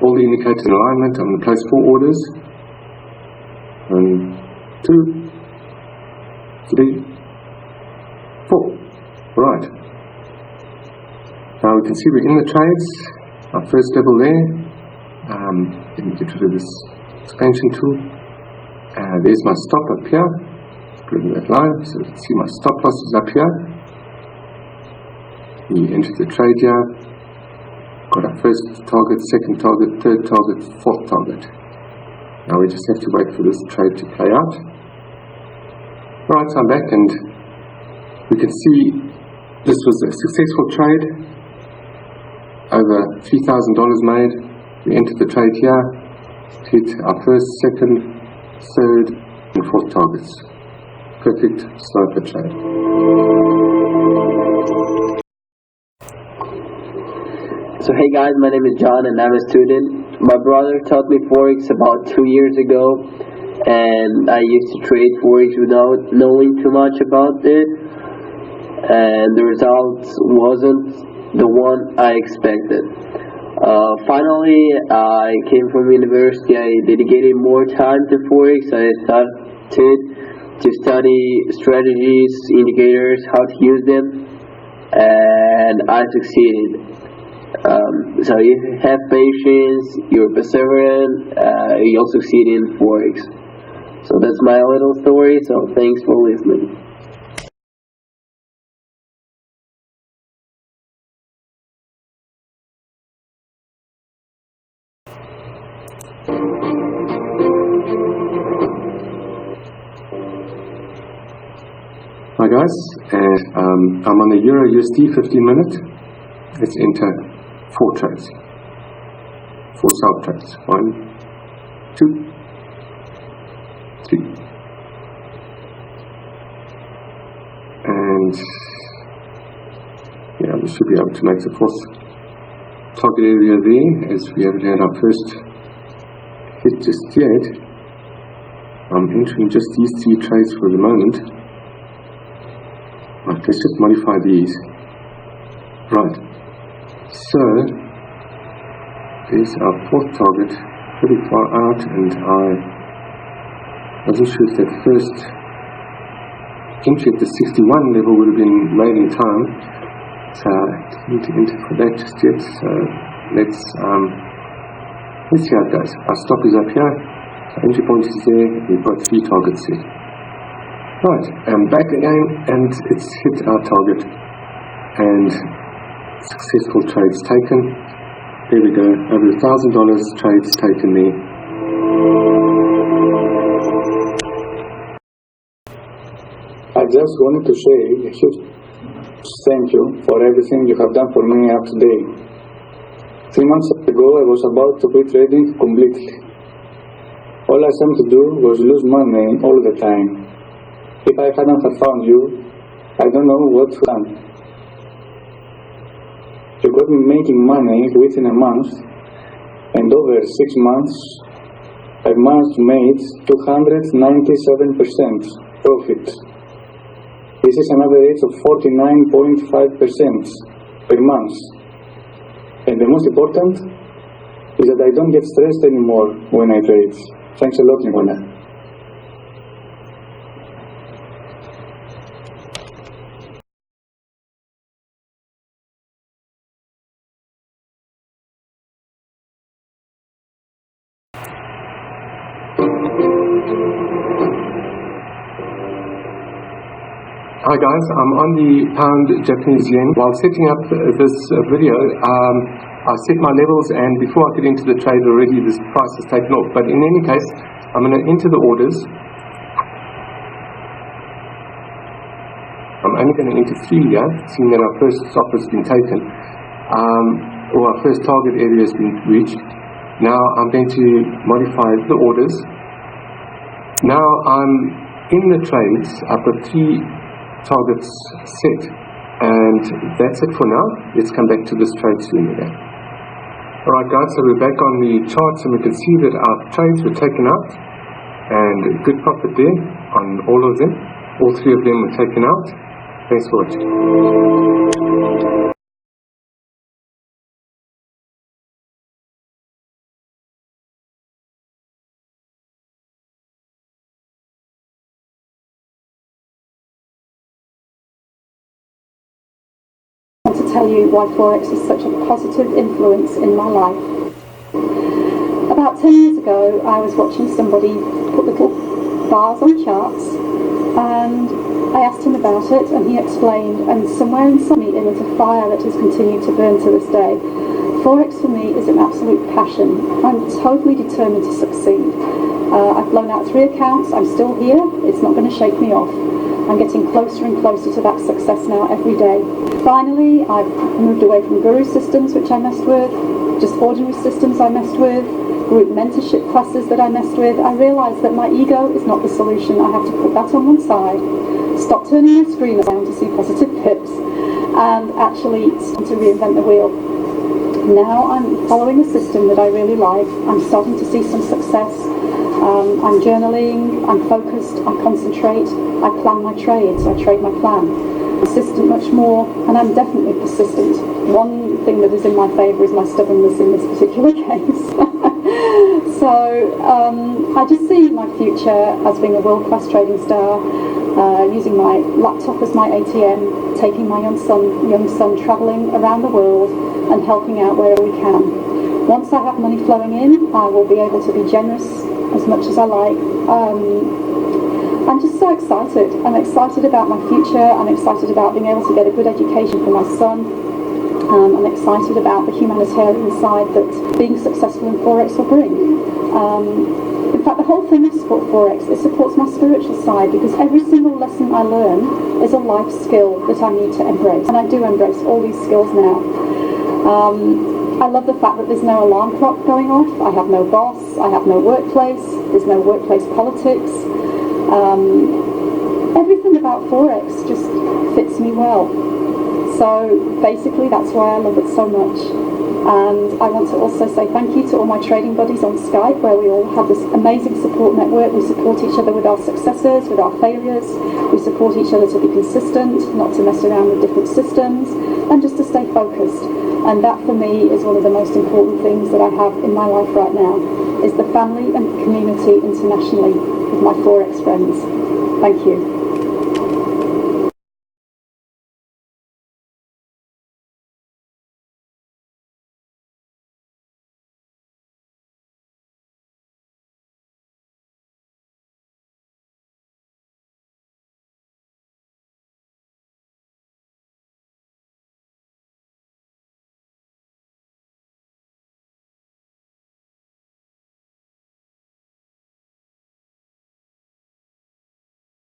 all the indicators in alignment. I'm going to place 4 orders. 1, 2, 3, 4. Right. Now we can see we're in the trades. Our first level there. Let me get rid of this expansion tool. There's my stop up here. Put it in that line so you can see my stop loss is up here. We enter the trade here. Got our first target, second target, third target, fourth target. Now we just have to wait for this trade to play out. Right, so I'm back and we can see this was a successful trade. Over $3,000 made. We entered the trade here, hit our first, second, third and fourth targets. Perfect sniper trade. So hey guys, my name is John and I'm a student. My brother taught me Forex about 2 years ago, and I used to trade Forex without knowing too much about it, and the result wasn't the one I expected. Finally, I came from university. I dedicated more time to Forex. I started to study strategies, indicators, how to use them, and I succeeded. So if you have patience, you're perseverant, you'll succeed in Forex. So that's my little story, so thanks for listening. Hi guys, and I'm on the Euro USD 15 minute. Let's enter 4 trades, 4 sell trades. 1, 2, 3, and yeah, we should be able to make the 4th target area there, as we haven't had our first hit just yet. I'm entering just these 3 trades for the moment. Right, let's just modify these. Right, so there's our 4th target, pretty far out, and I wasn't sure if that first entry at the 61 level would have been made in time, so I didn't need to enter for that just yet. So let's see how it goes. Our stop is up here, our entry point is there, we've got 3 targets here. Right, I'm back again, and it's hit our target, and successful trades taken. There we go, over $1,000 trades taken there. I just wanted to say a huge thank you for everything you have done for me up to date. 3 months ago I was about to quit trading completely. All I seemed to do was lose money all the time. If I hadn't have found you, I don't know what to have done. You got me making money within a month, and over 6 months, I managed to make 297% profit. This is an average of 49.5% per month. And the most important is that I don't get stressed anymore when I trade. Thanks a lot, Nicola. Hi guys, I'm on the pound Japanese yen. While setting up this video, I set my levels, and before I get into the trade already this price is taken off. But in any case, I'm going to enter the orders. I'm only going to enter 3 here, seeing that our first stop has been taken, or our first target area has been reached. Now I'm going to modify the orders. Now I'm in the trades. I've got 3 targets set, and that's it for now. Let's come back to this trade soon again. Alright guys, so we're back on the charts, and we can see that our trades were taken out, and good profit there on all of them. All 3 of them were taken out. Thanks for watching. tell you why Forex is such a positive influence in my life. About 10 years ago, I was watching somebody put little bars on charts, and I asked him about it, and he explained, and somewhere inside me it lit a fire that has continued to burn to this day. Forex for me is an absolute passion. I'm totally determined to succeed. I've blown out 3 accounts, I'm still here, it's not going to shake me off. I'm getting closer and closer to that success now every day. Finally, I've moved away from guru systems, which I messed with, just ordinary systems I messed with, group mentorship classes that I messed with. I realised that my ego is not the solution. I have to put that on one side, stop turning my screen around to see positive pips, and actually start to reinvent the wheel. Now I'm following a system that I really like. I'm starting to see some success. I'm journaling, I'm focused, I concentrate, I plan my trades, I trade my plan. Persistent much more, and I'm definitely persistent. One thing that is in my favour is my stubbornness in this particular case. So I just see my future as being a world-class trading star, using my laptop as my ATM, taking my young son travelling around the world and helping out wherever we can. Once I have money flowing in, I will be able to be generous as much as I like. I'm just so excited. I'm excited about my future. I'm excited about being able to get a good education for my son. I'm excited about the humanitarian side that being successful in Forex will bring. In fact, the whole thing of Forex, it supports my spiritual side, because every single lesson I learn is a life skill that I need to embrace. And I do embrace all these skills now. I love the fact that there's no alarm clock going off. I have no boss, I have no workplace, there's no workplace politics. Everything about Forex just fits me well. So basically that's why I love it so much. And I want to also say thank you to all my trading buddies on Skype, where we all have this amazing support network. We support each other with our successes, with our failures. We support each other to be consistent, not to mess around with different systems, and just to stay focused. And that for me is one of the most important things that I have in my life right now, is the family and community internationally with my Forex friends. Thank you.